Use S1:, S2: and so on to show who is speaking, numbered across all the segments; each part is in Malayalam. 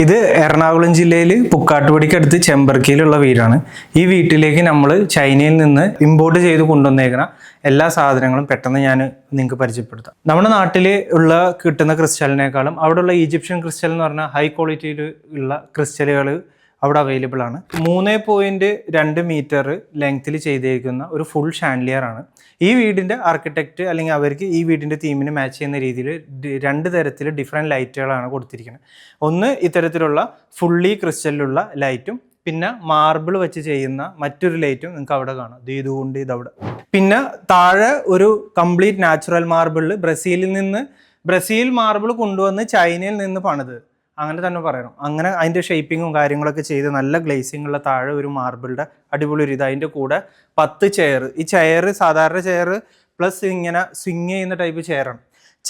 S1: ഇത് എറണാകുളം ജില്ലയിൽ പുക്കാട്ടുപടിക്കടുത്ത് ചെമ്പർക്കയിലുള്ള വീടാണ്. ഈ വീട്ടിലേക്ക് നമ്മൾ ചൈനയിൽ നിന്ന് ഇമ്പോർട്ട് ചെയ്ത് കൊണ്ടുവന്നേക്കുന്ന എല്ലാ സാധനങ്ങളും പെട്ടെന്ന് ഞാൻ നിങ്ങൾക്ക് പരിചയപ്പെടുത്താം. നമ്മുടെ നാട്ടിൽ ഉള്ള കിട്ടുന്ന ക്രിസ്റ്റലിനേക്കാളും അവിടെയുള്ള ഈജിപ്ഷ്യൻ ക്രിസ്റ്റൽ എന്ന് പറഞ്ഞാൽ ഹൈ ക്വാളിറ്റിയിൽ ഉള്ള ക്രിസ്റ്റലുകൾ അവിടെ അവൈലബിൾ ആണ്. 3.2 മീറ്റർ ലെങ്ത്തിൽ ചെയ്തേക്കുന്ന ഒരു ഫുൾ ഷാൻലിയർ ആണ്. ഈ വീടിൻ്റെ ആർക്കിടെക്റ്റ് അല്ലെങ്കിൽ അവർക്ക് ഈ വീടിൻ്റെ തീമിന് മാച്ച് ചെയ്യുന്ന രീതിയിൽ 2 തരത്തിൽ ഡിഫറെൻറ്റ് ലൈറ്റുകളാണ് കൊടുത്തിരിക്കുന്നത്. ഒന്ന് ഇത്തരത്തിലുള്ള ഫുള്ളി ക്രിസ്റ്റലിലുള്ള ലൈറ്റും പിന്നെ മാർബിൾ വെച്ച് ചെയ്യുന്ന മറ്റൊരു ലൈറ്റും നിങ്ങൾക്ക് അവിടെ കാണാം. ഇതുകൊണ്ട് ഇതവിടെ. പിന്നെ താഴെ ഒരു കംപ്ലീറ്റ് നാച്ചുറൽ മാർബിളിൽ ബ്രസീൽ മാർബിൾ കൊണ്ടുവന്ന് ചൈനയിൽ നിന്ന് പണിത്, അങ്ങനെ തന്നെ പറയണം. അങ്ങനെ അതിൻ്റെ ഷേപ്പിങ്ങും കാര്യങ്ങളൊക്കെ ചെയ്ത് നല്ല ഗ്ലേസിംഗ് ഉള്ള താഴെ ഒരു മാർബിളുടെ അടിപൊളി ഒരു ഇത്. അതിൻ്റെ കൂടെ 10 ചെയർ. ഈ ചെയർ സാധാരണ ചെയർ പ്ലസ് ഇങ്ങനെ സ്വിങ് ചെയ്യുന്ന ടൈപ്പ് ചെയറാണ്.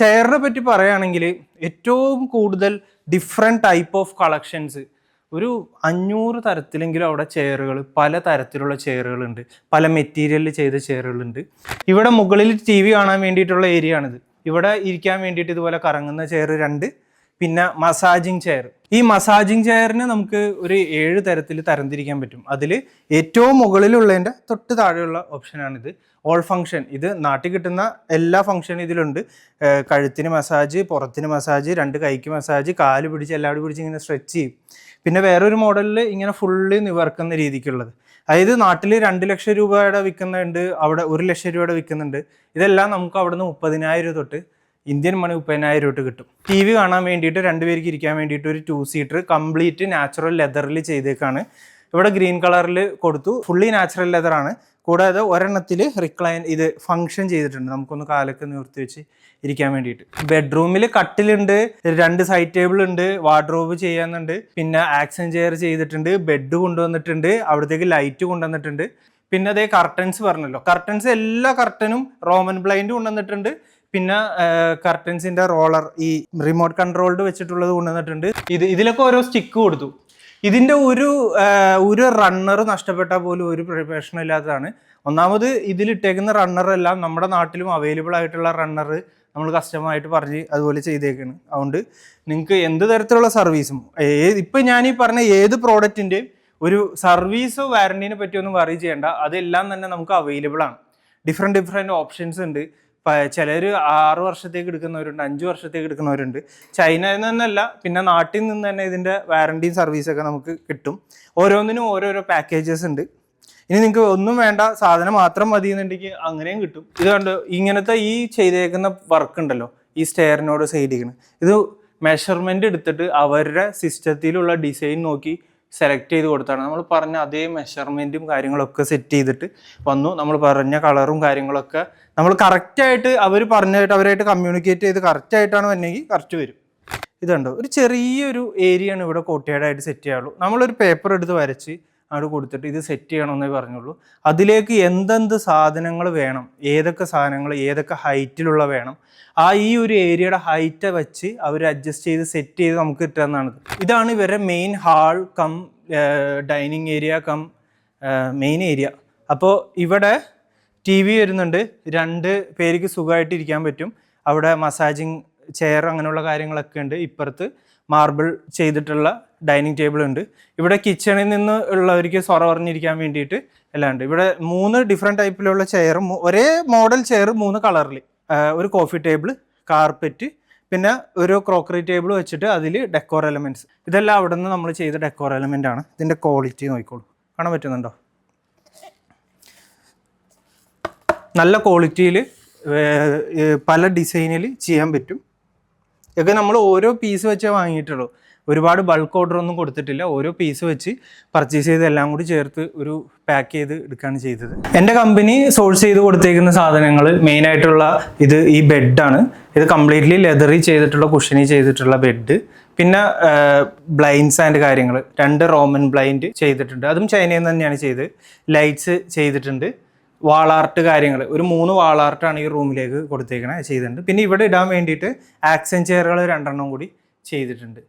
S1: ചെയറിനെ പറ്റി പറയുകയാണെങ്കിൽ ഏറ്റവും കൂടുതൽ ഡിഫറെൻറ്റ് ടൈപ്പ് ഓഫ് കളക്ഷൻസ്, ഒരു 500 തരത്തിലെങ്കിലും അവിടെ ചെയറുകൾ, പല തരത്തിലുള്ള ചെയറുകളുണ്ട്, പല മെറ്റീരിയലിൽ ചെയ്ത ചെയറുകളുണ്ട്. ഇവിടെ മുകളിൽ TV കാണാൻ വേണ്ടിയിട്ടുള്ള ഏരിയ ആണിത്. ഇവിടെ ഇരിക്കാൻ വേണ്ടിയിട്ട് ഇതുപോലെ കറങ്ങുന്ന ചെയർ 2, പിന്നെ മസാജിങ് ചെയർ. ഈ മസാജിങ് ചെയറിന് നമുക്ക് ഒരു 7 തരത്തിൽ തരംതിരിക്കാൻ പറ്റും. അതിൽ ഏറ്റവും മുകളിലുള്ളതിൻ്റെ തൊട്ട് താഴെയുള്ള ഓപ്ഷനാണിത്. All function. ഇത് നാട്ടിൽ കിട്ടുന്ന എല്ലാ ഫങ്ഷനും ഇതിലുണ്ട്. കഴുത്തിന് മസാജ്, പുറത്തിന് മസാജ്, 2 കൈക്ക് മസാജ്, കാല് പിടിച്ച് എല്ലാവരും പിടിച്ച് ഇങ്ങനെ സ്ട്രെച്ച് ചെയ്യും. പിന്നെ വേറൊരു മോഡലിൽ ഇങ്ങനെ ഫുള്ളി നിവർക്കുന്ന രീതിക്കുള്ളത്. അതായത് നാട്ടിൽ 2 ലക്ഷം രൂപയുടെ വിൽക്കുന്നുണ്ട്, അവിടെ 1 ലക്ഷം രൂപയുടെ വിൽക്കുന്നുണ്ട്. ഇതെല്ലാം നമുക്ക് അവിടുന്ന് 30,000 രൂപ തൊട്ട് ഇന്ത്യൻ മണി 30,000 രൂപ കിട്ടും. TV കാണാൻ വേണ്ടിയിട്ട് 2 പേർക്ക് ഇരിക്കാൻ വേണ്ടിയിട്ട് ഒരു 2 സീറ്റർ കംപ്ലീറ്റ് നാച്ചുറൽ ലെതറിൽ ചെയ്തേക്കാണ്. ഇവിടെ ഗ്രീൻ കളറിൽ കൊടുത്തു. ഫുള്ളി നാച്ചുറൽ ലെതറാണ്. കൂടാതെ ഒരെണ്ണത്തിൽ റിക്ലൈൻ ഇത് ഫങ്ഷൻ ചെയ്തിട്ടുണ്ട്, നമുക്കൊന്ന് കാലൊക്കെ നിവർത്തി വെച്ച് ഇരിക്കാൻ വേണ്ടിയിട്ട്. ബെഡ്റൂമിൽ കട്ടിലുണ്ട്, 2 സൈഡ് ടേബിൾ ഉണ്ട്, വാർഡ്രോബ് ചെയ്യാനുണ്ട്, പിന്നെ ആക്ഷൻ ചെയർ ചെയ്തിട്ടുണ്ട്, ബെഡ് കൊണ്ടുവന്നിട്ടുണ്ട്, അവിടത്തേക്ക് ലൈറ്റ് കൊണ്ടുവന്നിട്ടുണ്ട്. പിന്നെ അതേ കർട്ടൻസ് പറഞ്ഞല്ലോ, കർട്ടൻസ് എല്ലാ കർട്ടനും റോമൻ ബ്ലൈൻഡ് കൊണ്ടുവന്നിട്ടുണ്ട്. പിന്നെ കർട്ടൻസിന്റെ റോളർ ഈ റിമോട്ട് കൺട്രോൾഡ് വെച്ചിട്ടുള്ളത് കൊണ്ടുവന്നിട്ടുണ്ട്. ഇതിലൊക്കെ ഓരോ സ്റ്റിക്ക് കൊടുത്തു. ഇതിന്റെ ഒരു റണ്ണർ നഷ്ടപ്പെട്ടാൽ പോലും ഒരു പ്രശ്നമില്ലാത്തതാണ്. ഒന്നാമത് ഇതിലിട്ടേക്കുന്ന റണ്ണറെല്ലാം നമ്മുടെ നാട്ടിലും അവൈലബിൾ ആയിട്ടുള്ള റണ്ണർ നമ്മൾ കസ്റ്റമായിട്ട് പറഞ്ഞ് അതുപോലെ ചെയ്തേക്കാണ്. അതുകൊണ്ട് നിങ്ങൾക്ക് എന്ത് തരത്തിലുള്ള സർവീസും ഇപ്പം ഞാൻ ഈ പറഞ്ഞ ഏത് പ്രോഡക്റ്റിൻ്റെയും ഒരു സർവീസോ വാറണ്ടീനെ പറ്റിയൊന്നും വറി ചെയ്യേണ്ട, അതെല്ലാം തന്നെ നമുക്ക് അവൈലബിൾ ആണ്. ഡിഫറെൻറ്റ് ഓപ്ഷൻസ് ഉണ്ട്. ചിലർ 6 വർഷത്തേക്ക് എടുക്കുന്നവരുണ്ട്, 5 വർഷത്തേക്ക് എടുക്കുന്നവരുണ്ട്. ചൈനയിൽ നിന്നല്ല, പിന്നെ നാട്ടിൽ നിന്ന് തന്നെ ഇതിൻ്റെ വാറണ്ടിയും സർവീസൊക്കെ നമുക്ക് കിട്ടും. ഓരോന്നിനും ഓരോരോ പാക്കേജസ് ഉണ്ട്. ഇനി നിങ്ങൾക്ക് ഒന്നും വേണ്ട, സാധനം മാത്രം മതി എന്നുണ്ടെങ്കിൽ അങ്ങനെയും കിട്ടും. ഇതുകൊണ്ട് ഇങ്ങനത്തെ ഈ ചെയ്തേക്കുന്ന വർക്ക് ഉണ്ടല്ലോ, ഈ സ്റ്റെയറിനോട് സൈഡിൽ ഇത് മെഷർമെൻറ്റ് എടുത്തിട്ട് അവരുടെ സിസ്റ്റത്തിലുള്ള ഡിസൈൻ നോക്കി സെലക്ട് ചെയ്ത് കൊടുത്താണ്. നമ്മൾ പറഞ്ഞ അതേ മെഷർമെൻറ്റും കാര്യങ്ങളൊക്കെ സെറ്റ് ചെയ്തിട്ട് വന്നു. നമ്മൾ പറഞ്ഞ കളറും കാര്യങ്ങളൊക്കെ നമ്മൾ കറക്റ്റായിട്ട് അവരായിട്ട് കമ്മ്യൂണിക്കേറ്റ് ചെയ്ത് കറക്റ്റായിട്ടാണ് വന്നെങ്കിൽ കറക്റ്റ് വരും. ഇതുണ്ടോ, ഒരു ചെറിയൊരു ഏരിയയാണ് ഇവിടെ കോട്ടയാടായിട്ട് സെറ്റ് ചെയ്യാറുള്ളൂ. നമ്മളൊരു പേപ്പർ എടുത്ത് വരച്ച് അവിടെ കൊടുത്തിട്ട് ഇത് സെറ്റ് ചെയ്യണമെന്നേ പറഞ്ഞുള്ളൂ. അതിലേക്ക് എന്തെന്ത് സാധനങ്ങൾ വേണം, ഏതൊക്കെ സാധനങ്ങൾ ഏതൊക്കെ ഹൈറ്റിലുള്ള വേണം, ഈ ഒരു ഏരിയയുടെ ഹൈറ്റ് വെച്ച് അവർ അഡ്ജസ്റ്റ് ചെയ്ത് സെറ്റ് ചെയ്ത് നമുക്ക് കിട്ടുന്നതാണ്. ഇതാണ് ഇവരുടെ main hall come dining area cum main area. അപ്പോൾ ഇവിടെ TV വരുന്നുണ്ട്, 2 പേർക്ക് സുഖമായിട്ട് ഇരിക്കാൻ പറ്റും. അവിടെ മസാജിങ് ചെയർ അങ്ങനെയുള്ള കാര്യങ്ങളൊക്കെ ഉണ്ട്. ഇപ്പുറത്ത് മാർബിൾ ചെയ്തിട്ടുള്ള ഡൈനിങ് ടേബിൾ ഉണ്ട്. ഇവിടെ കിച്ചണിൽ നിന്ന് ഉള്ളവർക്ക് സൊറ പറഞ്ഞിരിക്കാൻ വേണ്ടിയിട്ട് എല്ലാം ഉണ്ട്. ഇവിടെ 3 ഡിഫറെൻറ്റ് ടൈപ്പിലുള്ള ചെയറും ഒരേ മോഡൽ ചെയർ 3 കളറിൽ, ഒരു കോഫി ടേബിൾ, കാർപ്പറ്റ്, പിന്നെ ഒരു ക്രോക്കറി ടേബിൾ വെച്ചിട്ട് അതിൽ ഡെക്കോർ എലമെൻറ്റ്സ്. ഇതെല്ലാം അവിടെ നിന്ന് നമ്മൾ ചെയ്ത ഡെക്കോർ എലമെൻ്റ് ആണ്. ഇതിൻ്റെ ക്വാളിറ്റി നോക്കിക്കോളൂ, കാണാൻ പറ്റുന്നുണ്ടോ? നല്ല ക്വാളിറ്റിയിൽ പല ഡിസൈനിൽ ചെയ്യാൻ പറ്റും. ഇതൊക്കെ നമ്മൾ ഓരോ പീസ് വെച്ചേ വാങ്ങിയിട്ടുള്ളൂ. ഒരുപാട് ബൾക്ക് ഓർഡർ ഒന്നും കൊടുത്തിട്ടില്ല. ഓരോ പീസ് വെച്ച് പർച്ചേസ് ചെയ്ത് എല്ലാം കൂടി ചേർത്ത് ഒരു പാക്ക് ചെയ്ത് എടുക്കുകയാണ് ചെയ്തത്. എൻ്റെ കമ്പനി സോഴ്സ് ചെയ്ത് കൊടുത്തേക്കുന്ന സാധനങ്ങൾ മെയിനായിട്ടുള്ള ഈ ബെഡാണ്. ഇത് കംപ്ലീറ്റ്ലി ലെതറി ചെയ്തിട്ടുള്ള കുഷനി ചെയ്തിട്ടുള്ള ബെഡ്. പിന്നെ ബ്ലൈൻഡ്സ് ആൻഡ് കാര്യങ്ങൾ 2 റോമൻ ബ്ലൈൻഡ് ചെയ്തിട്ടുണ്ട്, അതും ചൈനയിൽ നിന്ന് തന്നെയാണ് ചെയ്ത്. ലൈറ്റ്സ് ചെയ്തിട്ടുണ്ട്. വാളാർട്ട് കാര്യങ്ങൾ ഒരു 3 വാളാർട്ടാണ് ഈ റൂമിലേക്ക് ചെയ്തിട്ടുണ്ട്. പിന്നെ ഇവിടെ ഇടാൻ വേണ്ടിയിട്ട് ആക്സൻ ചെയറുകൾ 2 കൂടി ചെയ്തിട്ടുണ്ട്.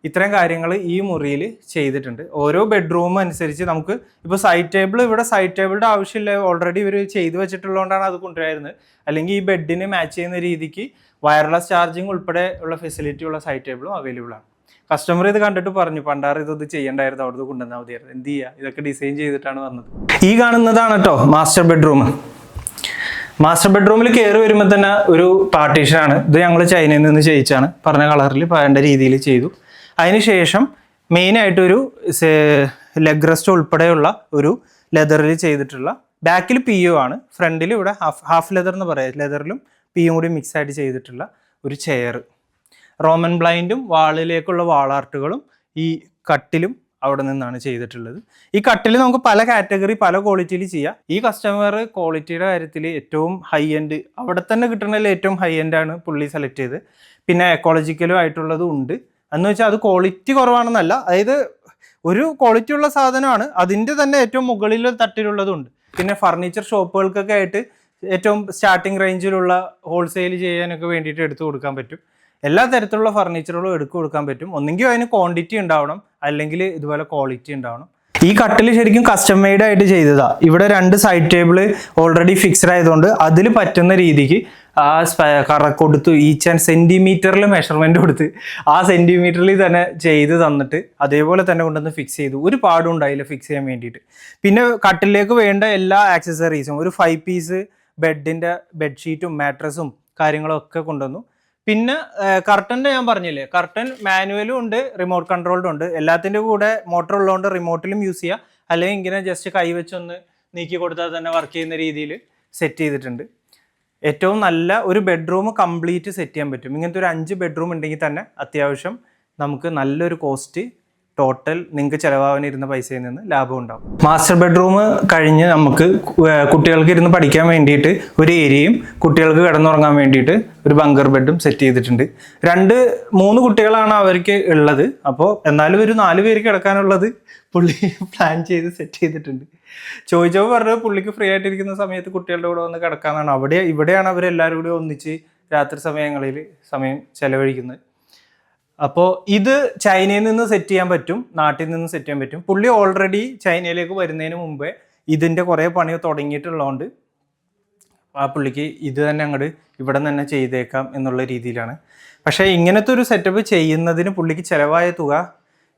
S1: ഇത്രയും കാര്യങ്ങൾ ഈ മുറിയിൽ ചെയ്തിട്ടുണ്ട്. ഓരോ ബെഡ്റൂം അനുസരിച്ച് നമുക്ക് ഇപ്പോൾ ഇവിടെ സൈഡ് ടേബിളിൻ്റെ ആവശ്യമില്ല, ഓൾറെഡി ഇവർ ചെയ്ത് വെച്ചിട്ടുള്ളതുകൊണ്ടാണ് അത് കൊണ്ടുവരുന്നത്. അല്ലെങ്കിൽ ഈ ബെഡിന് മാച്ച് ചെയ്യുന്ന രീതിക്ക് വയർലെസ് ചാർജിങ് ഉൾപ്പെടെ ഉള്ള ഫെസിലിറ്റി ഉള്ള സൈഡ് ടേബിളും അവൈലബിൾ ആണ്. കസ്റ്റമർ ഇത് കണ്ടിട്ട് പറഞ്ഞു പണ്ടാറ് ഇതൊന്നും ചെയ്യണ്ടായിരുന്നു, അവിടുന്ന് കൊണ്ടുവന്നാൽ മതിയായിരുന്നു, എന്ത് ചെയ്യുക, ഇതൊക്കെ ഡിസൈൻ ചെയ്തിട്ടാണ് വന്നത്. ഈ കാണുന്നതാണ് കേട്ടോ മാസ്റ്റർ ബെഡ്റൂം. മാസ്റ്റർ ബെഡ്റൂമിൽ കയറി വരുമ്പോൾ തന്നെ ഒരു പാർട്ടീഷനാണ്. ഇത് ഞങ്ങൾ ചൈനയിൽ നിന്ന് ചെയ്യിച്ചാണ്, പറഞ്ഞ കളറിൽ വേണ്ട രീതിയിൽ ചെയ്തു. അതിനുശേഷം മെയിനായിട്ടൊരു ലെഗ് റെസ്റ്റ് ഉൾപ്പെടെയുള്ള ഒരു ലെതറിൽ ചെയ്തിട്ടുള്ള, ബാക്കിൽ PU ആണ്, ഫ്രണ്ടിൽ ഇവിടെ ഹാഫ് ലെതർ എന്ന് പറയാം, ലെതറിലും PU കൂടി മിക്സ് ആയിട്ട് ചെയ്തിട്ടുള്ള ഒരു ചെയർ. റോമൻ ബ്ലൈൻഡും വാളിലേക്കുള്ള വാളാർട്ടുകളും ഈ കട്ടിലും അവിടെ നിന്നാണ് ചെയ്തിട്ടുള്ളത്. ഈ കട്ടിൽ നമുക്ക് പല കാറ്റഗറി പല ക്വാളിറ്റിയിൽ ചെയ്യാം. ഈ കസ്റ്റമർ ക്വാളിറ്റിയുടെ കാര്യത്തിൽ ഏറ്റവും ഹൈ എൻഡ്, അവിടെ തന്നെ കിട്ടുന്നതിൽ ഏറ്റവും ഹൈ എൻഡാണ് പുള്ളി സെലക്ട് ചെയ്ത്. പിന്നെ എക്കോളജിക്കലും ആയിട്ടുള്ളതും ഉണ്ട്. എന്ന് വെച്ചാൽ അത് ക്വാളിറ്റി കുറവാണെന്നല്ല, അതായത് ഒരു ക്വാളിറ്റി ഉള്ള സാധനമാണ്, അതിൻ്റെ തന്നെ ഏറ്റവും മുകളിൽ തട്ടിലുള്ളതും ഉണ്ട്. പിന്നെ ഫർണിച്ചർ ഷോപ്പുകൾക്കൊക്കെ ആയിട്ട് ഏറ്റവും സ്റ്റാർട്ടിങ് റേഞ്ചിലുള്ള ഹോൾസെയിൽ ചെയ്യാനൊക്കെ വേണ്ടിയിട്ട് എടുത്തു കൊടുക്കാൻ പറ്റും. എല്ലാ തരത്തിലുള്ള ഫർണിച്ചറുകളും എടുത്തു കൊടുക്കാൻ പറ്റും. ഒന്നെങ്കിൽ അതിന് ക്വാണ്ടിറ്റി ഉണ്ടാവണം, അല്ലെങ്കിൽ ഇതുപോലെ ക്വാളിറ്റി ഉണ്ടാവണം. ഈ കട്ടിൽ ശരിക്കും കസ്റ്റം മെയ്ഡ് ആയിട്ട് ചെയ്തതാ. ഇവിടെ 2 സൈഡ് ടേബിൾ ഓൾറെഡി ഫിക്സ്ഡ് ആയതുകൊണ്ട് അതിൽ പറ്റുന്ന രീതിക്ക് കൊടുത്തു, ഈച്ച് ആൻഡ് സെന്റിമീറ്ററിൽ മെഷർമെന്റ് കൊടുത്ത് ആ സെന്റിമീറ്ററിൽ തന്നെ ചെയ്ത് തന്നിട്ട് അതേപോലെ തന്നെ കൊണ്ടുവന്ന് ഫിക്സ് ചെയ്തു. ഒരു പാടും ഉണ്ടായില്ല ഫിക്സ് ചെയ്യാൻ വേണ്ടിയിട്ട്. പിന്നെ കട്ടിലേക്ക് വേണ്ട എല്ലാ ആക്സസറീസും, ഒരു 5 പീസ് ബെഡിന്റെ ബെഡ്ഷീറ്റും മാട്രസും കാര്യങ്ങളും ഒക്കെ കൊണ്ടുവന്നു. പിന്നെ കർട്ടൻ്റെ ഞാൻ പറഞ്ഞില്ലേ, കർട്ടൻ മാനുവലും ഉണ്ട്, റിമോട്ട് കൺട്രോൾഡും ഉണ്ട്. എല്ലാത്തിൻ്റെ കൂടെ മോട്ടർ ഉള്ളതുകൊണ്ട് റിമോട്ടിലും യൂസ് ചെയ്യുക, അല്ലെങ്കിൽ ഇങ്ങനെ ജസ്റ്റ് കൈ വെച്ചൊന്ന് നീക്കി കൊടുത്താൽ തന്നെ വർക്ക് ചെയ്യുന്ന രീതിയിൽ സെറ്റ് ചെയ്തിട്ടുണ്ട്. ഏറ്റവും നല്ല ഒരു ബെഡ്റൂം കംപ്ലീറ്റ് സെറ്റ് ചെയ്യാൻ പറ്റും. ഇങ്ങനത്തെ ഒരു 5 ബെഡ്റൂം ഉണ്ടെങ്കിൽ തന്നെ അത്യാവശ്യം നമുക്ക് നല്ലൊരു കോസ്റ്റ് ടോട്ടൽ നിങ്ങൾക്ക് ചിലവാകാനിരുന്ന പൈസയിൽ നിന്ന് ലാഭം ഉണ്ടാവും. മാസ്റ്റർ ബെഡ്റൂം കഴിഞ്ഞ് നമുക്ക് കുട്ടികൾക്ക് ഇരുന്ന് പഠിക്കാൻ വേണ്ടിയിട്ട് ഒരു ഏരിയയും കുട്ടികൾക്ക് കിടന്നുറങ്ങാൻ വേണ്ടിയിട്ട് ഒരു ബങ്കർ ബെഡും സെറ്റ് ചെയ്തിട്ടുണ്ട്. 2-3 കുട്ടികളാണ് അവർക്ക് ഉള്ളത്. അപ്പോൾ എന്നാലും ഒരു 4 പേര് കിടക്കാനുള്ളത് പുള്ളി പ്ലാൻ ചെയ്ത് സെറ്റ് ചെയ്തിട്ടുണ്ട്. ചോദിച്ചപ്പോൾ പറഞ്ഞത് പുള്ളിക്ക് ഫ്രീ ആയിട്ടിരിക്കുന്ന സമയത്ത് കുട്ടികളുടെ കൂടെ വന്ന് കിടക്കാമെന്നാണ്. ഇവിടെയാണ് അവരെല്ലാവരും കൂടി ഒന്നിച്ച് രാത്രി സമയങ്ങളിൽ സമയം ചെലവഴിക്കുന്നത്. അപ്പോൾ ഇത് ചൈനയിൽ നിന്ന് സെറ്റ് ചെയ്യാൻ പറ്റും, നാട്ടിൽ നിന്ന് സെറ്റ് ചെയ്യാൻ പറ്റും. പുള്ളി ഓൾറെഡി ചൈനയിലേക്ക് വരുന്നതിന് മുമ്പേ ഇതിൻ്റെ കുറേ പണി തുടങ്ങിയിട്ടുള്ളതുകൊണ്ട് ആ പുള്ളിക്ക് ഇത് തന്നെ അങ്ങോട്ട് ഇവിടെ തന്നെ ചെയ്തേക്കാം എന്നുള്ള രീതിയിലാണ്. പക്ഷേ ഇങ്ങനത്തെ ഒരു സെറ്റപ്പ് ചെയ്യുന്നതിന് പുള്ളിക്ക് ചിലവായ തുക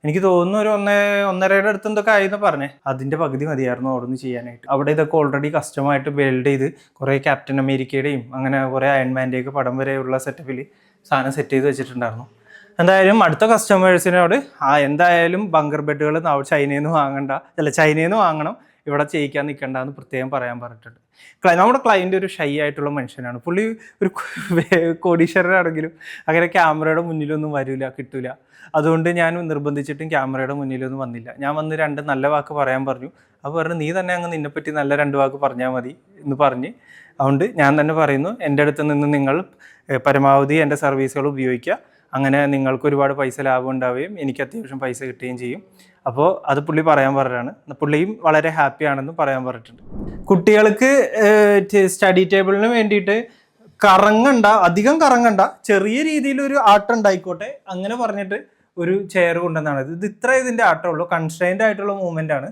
S1: എനിക്ക് തോന്നുന്നു ഒരു 1.5 അടുത്ത് എന്തൊക്കെ ആയെന്ന് പറഞ്ഞേ. അതിൻ്റെ പകുതി മതിയായിരുന്നു അവിടെ നിന്ന് ചെയ്യാനായിട്ട്. അവിടെ ഇതൊക്കെ ഓൾറെഡി കസ്റ്റമായിട്ട് ബിൽഡ് ചെയ്ത് കുറേ ക്യാപ്റ്റൻ അമേരിക്കയുടെയും അങ്ങനെ കുറേ അയൺമാൻ്റെയൊക്കെ പടം വരെയുള്ള സെറ്റപ്പിൽ സാധനം സെറ്റ് ചെയ്ത് വെച്ചിട്ടുണ്ടായിരുന്നു. എന്തായാലും അടുത്ത കസ്റ്റമേഴ്സിനോട് എന്തായാലും ബങ്കർ ബെഡുകൾ ചൈനയിൽ നിന്ന് വാങ്ങണം, ഇവിടെ ചെയ്യിക്കാൻ നിൽക്കണ്ട എന്ന് പ്രത്യേകം പറയാൻ പറഞ്ഞിട്ടുണ്ട്. നമ്മുടെ ക്ലയൻറ്റ് ഒരു ഷൈ ആയിട്ടുള്ള മനുഷ്യനാണ്. പുള്ളി ഒരു കോടീശ്വരനാണെങ്കിലും അങ്ങനെ ക്യാമറയുടെ മുന്നിലൊന്നും കിട്ടൂല. അതുകൊണ്ട് ഞാൻ നിർബന്ധിച്ചിട്ടും ക്യാമറയുടെ മുന്നിലൊന്നും വന്നില്ല. ഞാൻ വന്ന് 2 നല്ല വാക്ക് പറയാൻ പറഞ്ഞു. അപ്പോൾ പറഞ്ഞു നീ തന്നെ അങ്ങ് നിന്നെപ്പറ്റി നല്ല 2 വാക്ക് പറഞ്ഞാൽ മതി എന്ന് പറഞ്ഞ്. അതുകൊണ്ട് ഞാൻ തന്നെ പറയുന്നു, എൻ്റെ അടുത്ത് നിന്ന് നിങ്ങൾ പരമാവധി എൻ്റെ സർവീസുകൾ ഉപയോഗിക്കുക. അങ്ങനെ നിങ്ങൾക്ക് ഒരുപാട് പൈസ ലാഭം ഉണ്ടാവുകയും എനിക്ക് അത്യാവശ്യം പൈസ കിട്ടുകയും ചെയ്യും. അപ്പോൾ അത് പുള്ളി പറയാൻ പറഞ്ഞാണ്. പുള്ളിയും വളരെ ഹാപ്പി ആണെന്ന് പറയാൻ പറഞ്ഞിട്ടുണ്ട്. കുട്ടികൾക്ക് സ്റ്റഡി ടേബിളിന് വേണ്ടിയിട്ട് അധികം കറങ്ങണ്ട, ചെറിയ രീതിയിലൊരു ആട്ടം ഉണ്ടായിക്കോട്ടെ അങ്ങനെ പറഞ്ഞിട്ട് ഒരു ചെയർ കൊണ്ടുവന്നാണ്. ഇത് ഇതിൻ്റെ ആട്ടമുള്ളൂ, കൺസ്ട്രെയിൻഡ് ആയിട്ടുള്ള മൂവ്മെൻ്റ് ആണ്,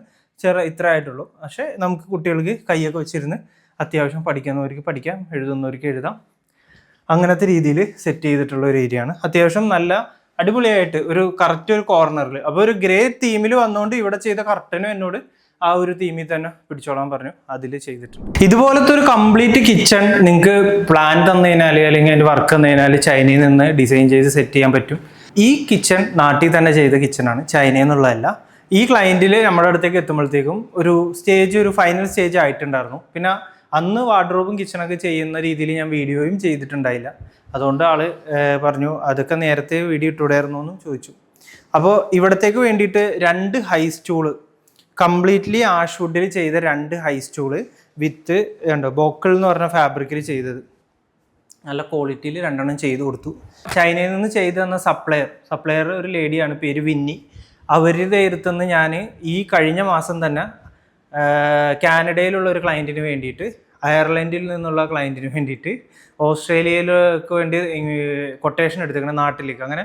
S1: ഇത്ര ആയിട്ടുള്ളൂ. പക്ഷേ നമുക്ക് കുട്ടികൾക്ക് കൈയൊക്കെ വെച്ചിരുന്ന് അത്യാവശ്യം പഠിക്കുന്നവർക്ക് പഠിക്കാം, എഴുതുന്നവർക്ക് എഴുതാം. അങ്ങനത്തെ രീതിയിൽ സെറ്റ് ചെയ്തിട്ടുള്ള ഒരു ഏരിയ ആണ്. അത്യാവശ്യം നല്ല അടിപൊളിയായിട്ട് ഒരു കറക്റ്റ് ഒരു കോർണറിൽ. അപ്പോൾ ഒരു ഗ്രേ തീമിൽ വന്നുകൊണ്ട് ഇവിടെ ചെയ്ത കർട്ടനും എന്നോട് ആ ഒരു തീമിൽ തന്നെ പിടിച്ചോളാൻ പറഞ്ഞു, അതിൽ ചെയ്തിട്ടുണ്ട്. ഇതുപോലത്തെ ഒരു കംപ്ലീറ്റ് കിച്ചൺ നിങ്ങൾക്ക് പ്ലാൻ തന്നതിനാൽ അല്ലെങ്കിൽ അതിൻ്റെ വർക്ക് തന്നതിനാൽ ചൈനയിൽ നിന്ന് ഡിസൈൻ ചെയ്ത് സെറ്റ് ചെയ്യാൻ പറ്റും. ഈ കിച്ചൺ നാട്ടിൽ തന്നെ ചെയ്ത കിച്ചണാണ്, ചൈനയിൽ നിന്നുള്ളതല്ല. ഈ ക്ലയൻറ്റിൽ നമ്മുടെ അടുത്തേക്ക് എത്തുമ്പോഴത്തേക്കും ഒരു ഫൈനൽ സ്റ്റേജ് ആയിട്ടുണ്ടായിരുന്നു. പിന്നെ അന്ന് വാർഡ്രോബും കിച്ചണൊക്കെ ചെയ്യുന്ന രീതിയിൽ ഞാൻ വീഡിയോയും ചെയ്തിട്ടുണ്ടായില്ല. അതുകൊണ്ട് ആള് പറഞ്ഞു അതൊക്കെ നേരത്തെ വീഡിയോ ഇട്ടുകൂടായിരുന്നു എന്ന് ചോദിച്ചു. അപ്പോൾ ഇവിടത്തേക്ക് വേണ്ടിയിട്ട് 2 ഹൈ സ്റ്റൂള് കംപ്ലീറ്റ്ലി ആഷ്വുഡിൽ ചെയ്ത 2 ഹൈ സ്റ്റൂള് വിത്ത് ബോക്കിൾ എന്ന് പറഞ്ഞ ഫാബ്രിക്കിൽ ചെയ്തത് നല്ല ക്വാളിറ്റിയിൽ 2 ചെയ്ത് കൊടുത്തു. ചൈനയിൽ നിന്ന് ചെയ്തു തന്ന സപ്ലയർ ഒരു ലേഡിയാണ്, പേര് വിന്നി. അവരുടെ അടുത്തുനിന്ന് ഞാൻ ഈ കഴിഞ്ഞ മാസം തന്നെ കാനഡയിലുള്ള ഒരു ക്ലയൻറ്റിന് വേണ്ടിയിട്ട്, അയർലൻഡിൽ നിന്നുള്ള ക്ലയൻറ്റിന് വേണ്ടിയിട്ട്, ഓസ്ട്രേലിയയിലേക്ക് വേണ്ടി കൊട്ടേഷൻ എടുത്തിരിക്കണം നാട്ടിലേക്ക്. അങ്ങനെ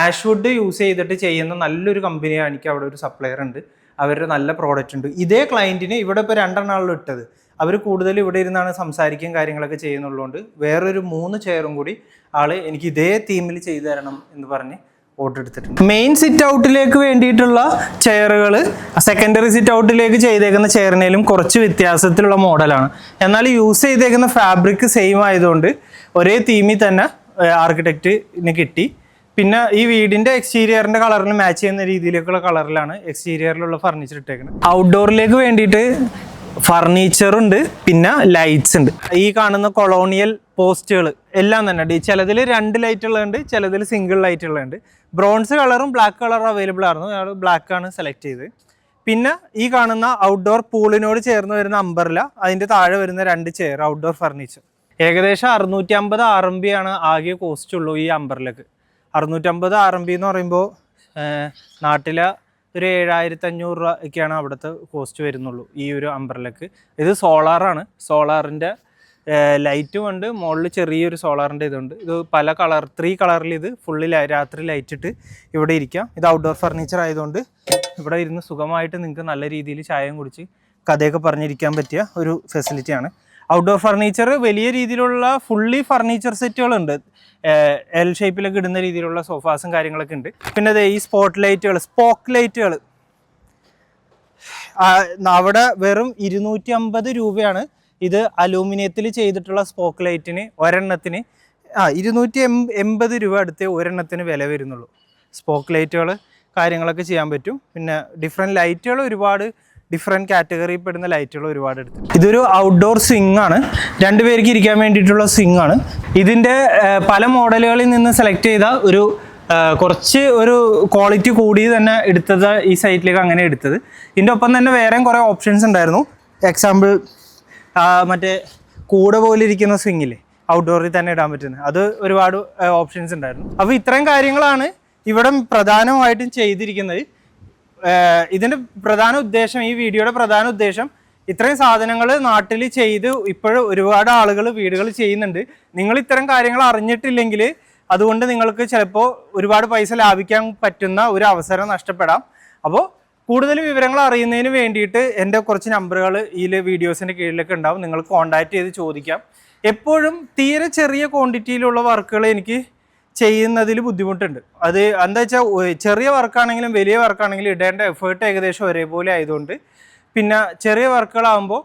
S1: ആഷ്വുഡ് യൂസ് ചെയ്തിട്ട് ചെയ്യുന്ന നല്ലൊരു കമ്പനിയാണ്. എനിക്ക് അവിടെ ഒരു സപ്ലയർ ഉണ്ട്, അവരുടെ നല്ല പ്രോഡക്റ്റ് ഉണ്ട്. ഇതേ ക്ലയൻറ്റിന് ഇവിടെ ഇപ്പോൾ 2 എണ്ണാളിലും ഇട്ടത്. അവർ കൂടുതൽ ഇവിടെ ഇരുന്നാണ് സംസാരിക്കുകയും കാര്യങ്ങളൊക്കെ ചെയ്യുന്നുള്ളതുകൊണ്ട് വേറൊരു 3 ചെയറും കൂടി എനിക്ക് ഇതേ തീമിൽ ചെയ്തു തരണം എന്ന് പറഞ്ഞ് ഓർഡർ എടുത്തിട്ടുണ്ട്. മെയിൻ സിറ്റ് ഔട്ടിലേക്ക് വേണ്ടിയിട്ടുള്ള ചെയറുകൾ സെക്കൻഡറി സിറ്റ് ഔട്ടിലേക്ക് ചെയ്തേക്കുന്ന ചെയറിനേലും കുറച്ച് വ്യത്യാസത്തിലുള്ള മോഡലാണ്. എന്നാൽ യൂസ് ചെയ്തേക്കുന്ന ഫാബ്രിക് സെയിം ആയതുകൊണ്ട് ഒരേ തീമിൽ തന്നെ ആർക്കിടെക്റ്റിന് കിട്ടി. പിന്നെ ഈ വീടിന്റെ എക്സ്റ്റീരിയറിന്റെ കളറിന് മാച്ച് ചെയ്യുന്ന രീതിയിലേക്കുള്ള കളറിലാണ് എക്സ്റ്റീരിയറിലുള്ള ഫർണിച്ചർ ഇട്ടേക്കുന്നത്. ഔട്ട്ഡോറിലേക്ക് വേണ്ടിയിട്ട് ഫർണിച്ചറുണ്ട്, പിന്നെ ലൈറ്റ്സ് ഉണ്ട്. ഈ കാണുന്ന കൊളോണിയൽ പോസ്റ്റുകൾ എല്ലാം തന്നെ ഉണ്ട്. ചിലതിൽ 2 ലൈറ്റ് ഉള്ളതുണ്ട്, ചിലതിൽ സിംഗിൾ ലൈറ്റ് ഉള്ളതുണ്ട്. ബ്രോൺസ് കളറും ബ്ലാക്ക് കളറും അവൈലബിൾ ആയിരുന്നു. ഞങ്ങൾ ബ്ലാക്ക് ആണ് സെലക്ട് ചെയ്തത്. പിന്നെ ഈ കാണുന്ന ഔട്ട്ഡോർ പൂളിനോട് ചേർന്ന് വരുന്ന അംബർല, അതിൻ്റെ താഴെ വരുന്ന 2 ചെയർ ഔട്ട്ഡോർ ഫർണിച്ചർ. ഏകദേശം 650 RMB ആണ് ആകെ കോസ്റ്റ് ഉള്ളൂ ഈ അംബർലക്ക്. 650 RMB എന്ന് പറയുമ്പോൾ നാട്ടിലെ ഒരു 7500 രൂപയ്ക്കാണ് അവിടുത്തെ കോസ്റ്റ് വരുന്നുള്ളൂ ഈ ഒരു അംബ്രലക്ക്. ഇത് സോളാറാണ്. സോളാറിൻ്റെ ലൈറ്റും ഉണ്ട്, മുകളിൽ ചെറിയൊരു സോളാറിൻ്റെ ഇതുണ്ട്. ഇത് പല കളർ 3 കളറിൽ ഇത് ഫുള്ളി രാത്രി ലൈറ്റിട്ട് ഇവിടെ ഇരിക്കാം. ഇത് ഔട്ട്ഡോർ ഫർണിച്ചർ ആയതുകൊണ്ട് ഇവിടെ ഇരുന്ന് സുഖമായിട്ട് നിങ്ങൾക്ക് നല്ല രീതിയിൽ ചായയും കുടിച്ച് കഥയൊക്കെ പറഞ്ഞിരിക്കാൻ പറ്റിയ ഒരു ഫെസിലിറ്റിയാണ്. ഔട്ട്ഡോർ ഫർണിച്ചർ വലിയ രീതിയിലുള്ള ഫുള്ളി ഫർണിച്ചർ സെറ്റുകളുണ്ട്. എൽ ഷേപ്പിലൊക്കെ ഇടുന്ന രീതിയിലുള്ള സോഫാസും കാര്യങ്ങളൊക്കെ ഉണ്ട്. പിന്നെ അതെ ഈ സ്പോക്ക് ലൈറ്റുകൾ അവിടെ വെറും 250 രൂപയാണ്. ഇത് അലൂമിനിയത്തിൽ ചെയ്തിട്ടുള്ള സ്പോക്ക് ലൈറ്റിന് ഒരെണ്ണത്തിന് 280 രൂപ അടുത്തേ ഒരെണ്ണത്തിന് വില വരുന്നുള്ളൂ. സ്പോക്ക് ലൈറ്റുകൾ കാര്യങ്ങളൊക്കെ ചെയ്യാൻ പറ്റും. പിന്നെ ഡിഫറെൻറ്റ് ലൈറ്റുകൾ ഒരുപാട് ഡിഫറെൻറ്റ് കാറ്റഗറിയിൽ പെടുന്ന ലൈറ്റുകൾ ഒരുപാട് എടുത്തിട്ടുണ്ട്. ഇതൊരു ഔട്ട്ഡോർ സ്വിംഗ് ആണ്, 2 പേർക്ക് ഇരിക്കാൻ വേണ്ടിയിട്ടുള്ള സ്വിംഗ് ആണ്. ഇതിൻ്റെ പല മോഡലുകളിൽ നിന്ന് സെലക്ട് ചെയ്ത കുറച്ച് ഒരു ക്വാളിറ്റി കൂടി തന്നെ എടുത്തത് ഈ സൈറ്റിലേക്ക് അങ്ങനെ എടുത്തത്. ഇതിൻ്റെ ഒപ്പം തന്നെ വേറെയും കുറേ ഓപ്ഷൻസ് ഉണ്ടായിരുന്നു. എക്സാമ്പിൾ മറ്റേ കൂടെ പോലെ ഇരിക്കുന്ന സ്വിങ്ങില്ലേ, ഔട്ട്ഡോറിൽ തന്നെ ഇടാൻ പറ്റുന്നത്, അത് ഒരുപാട് ഓപ്ഷൻസ് ഉണ്ടായിരുന്നു. അപ്പോൾ ഇത്രയും കാര്യങ്ങളാണ് ഇവിടെ പ്രധാനമായിട്ടും ചെയ്തിരിക്കുന്നത്. ഇതിൻ്റെ പ്രധാന ഉദ്ദേശം, ഈ വീഡിയോയുടെ പ്രധാന ഉദ്ദേശം, ഇത്രയും സാധനങ്ങൾ നാട്ടിൽ ചെയ്ത് ഇപ്പോഴും ഒരുപാട് ആളുകൾ വീടുകൾ ചെയ്യുന്നുണ്ട്. നിങ്ങൾ ഇത്തരം കാര്യങ്ങൾ അറിഞ്ഞിട്ടില്ലെങ്കിൽ അതുകൊണ്ട് നിങ്ങൾക്ക് ചിലപ്പോൾ ഒരുപാട് പൈസ ലാഭിക്കാൻ പറ്റുന്ന ഒരു അവസരം നഷ്ടപ്പെടാം. അപ്പോൾ കൂടുതൽ വിവരങ്ങൾ അറിയുന്നതിന് വേണ്ടിയിട്ട് എൻ്റെ കുറച്ച് നമ്പറുകൾ ഈ വീഡിയോസിൻ്റെ കീഴിലൊക്കെ ഉണ്ടാവും. നിങ്ങൾ കോൺടാക്ട് ചെയ്ത് ചോദിക്കാം. എപ്പോഴും തീരെ ചെറിയ ക്വാണ്ടിറ്റിയിലുള്ള വർക്കുകൾ എനിക്ക് ചെയ്യുന്നതിൽ ബുദ്ധിമുട്ടുണ്ട്. അത് എന്താ വെച്ചാൽ ചെറിയ വർക്കാണെങ്കിലും വലിയ വർക്കാണെങ്കിലും ഇടേണ്ട എഫേർട്ട് ഏകദേശം ഒരേപോലെ ആയതുകൊണ്ട്, പിന്നെ ചെറിയ വർക്കുകളാകുമ്പോൾ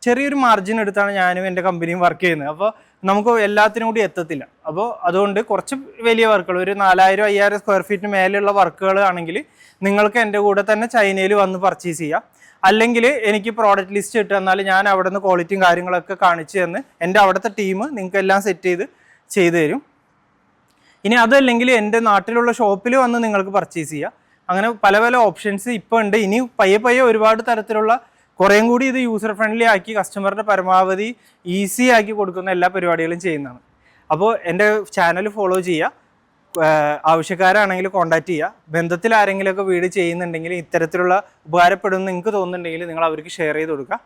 S1: ചെറിയൊരു മാർജിൻ എടുത്താണ് ഞാനും എൻ്റെ കമ്പനിയും വർക്ക് ചെയ്യുന്നത്. അപ്പോൾ നമുക്ക് എല്ലാത്തിനും കൂടി എത്തത്തില്ല. അപ്പോൾ അതുകൊണ്ട് കുറച്ച് വലിയ വർക്കുകൾ, ഒരു 4000-5000 സ്ക്വയർ ഫീറ്റിന് മേലെയുള്ള വർക്കുകൾ ആണെങ്കിൽ നിങ്ങൾക്ക് എൻ്റെ കൂടെ തന്നെ ചൈനയിൽ വന്ന് പർച്ചേസ് ചെയ്യാം. അല്ലെങ്കിൽ എനിക്ക് പ്രോഡക്റ്റ് ലിസ്റ്റ് ഇട്ട് തന്നാൽ ഞാൻ അവിടെ നിന്ന് ക്വാളിറ്റിയും കാര്യങ്ങളൊക്കെ കാണിച്ചു തന്ന് എൻ്റെ അവിടുത്തെ ടീം നിങ്ങൾക്ക് എല്ലാം സെറ്റ് ചെയ്ത് തരും. ഇനി അതല്ലെങ്കിൽ എൻ്റെ നാട്ടിലുള്ള ഷോപ്പിൽ വന്ന് നിങ്ങൾക്ക് പർച്ചേസ് ചെയ്യാം. അങ്ങനെ പല പല ഓപ്ഷൻസ് ഇപ്പോൾ ഉണ്ട്. ഇനി പയ്യെ ഒരുപാട് തരത്തിലുള്ള കുറേയും കൂടി ഇത് യൂസർ ഫ്രണ്ട്ലി ആക്കി കസ്റ്റമറുടെ പരമാവധി ഈസി ആക്കി കൊടുക്കുന്ന എല്ലാ പരിപാടികളും ചെയ്യുന്നതാണ്. അപ്പോൾ എൻ്റെ ചാനൽ ഫോളോ ചെയ്യുക. ആവശ്യക്കാരാണെങ്കിൽ കോൺടാക്ട് ചെയ്യുക. ബന്ധത്തിൽ ആരെങ്കിലുമൊക്കെ വീട് ചെയ്യുന്നുണ്ടെങ്കിൽ ഇത്തരത്തിലുള്ള ഉപകാരപ്പെടുമെന്ന് നിങ്ങൾക്ക് തോന്നുന്നുണ്ടെങ്കിൽ നിങ്ങൾ അവർക്ക് ഷെയർ ചെയ്ത് കൊടുക്കുക.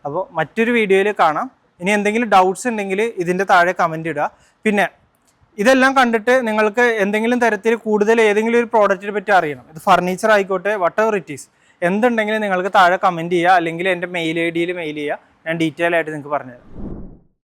S1: അപ്പോൾ മറ്റൊരു വീഡിയോയിൽ കാണാം. ഇനി എന്തെങ്കിലും ഡൗട്ട്സ് ഉണ്ടെങ്കിൽ ഇതിൻ്റെ താഴെ കമൻ്റ് ഇടുക. പിന്നെ ഇതെല്ലാം കണ്ടിട്ട് നിങ്ങൾക്ക് എന്തെങ്കിലും തരത്തിൽ കൂടുതൽ ഏതെങ്കിലും ഒരു പ്രോഡക്റ്റിനെ പറ്റി അറിയണം, ഇത് ഫർണിച്ചർ ആയിക്കോട്ടെ, വട്ടെവർ ഇറ്റ് ഈസ്, എന്തുണ്ടെങ്കിലും നിങ്ങൾക്ക് താഴെ കമൻറ്റ് ചെയ്യുക. അല്ലെങ്കിൽ എൻ്റെ മെയിൽ ID മെയിൽ ചെയ്യുക. ഞാൻ ഡീറ്റെയിൽ ആയിട്ട് നിങ്ങൾക്ക് പറഞ്ഞുതരാം.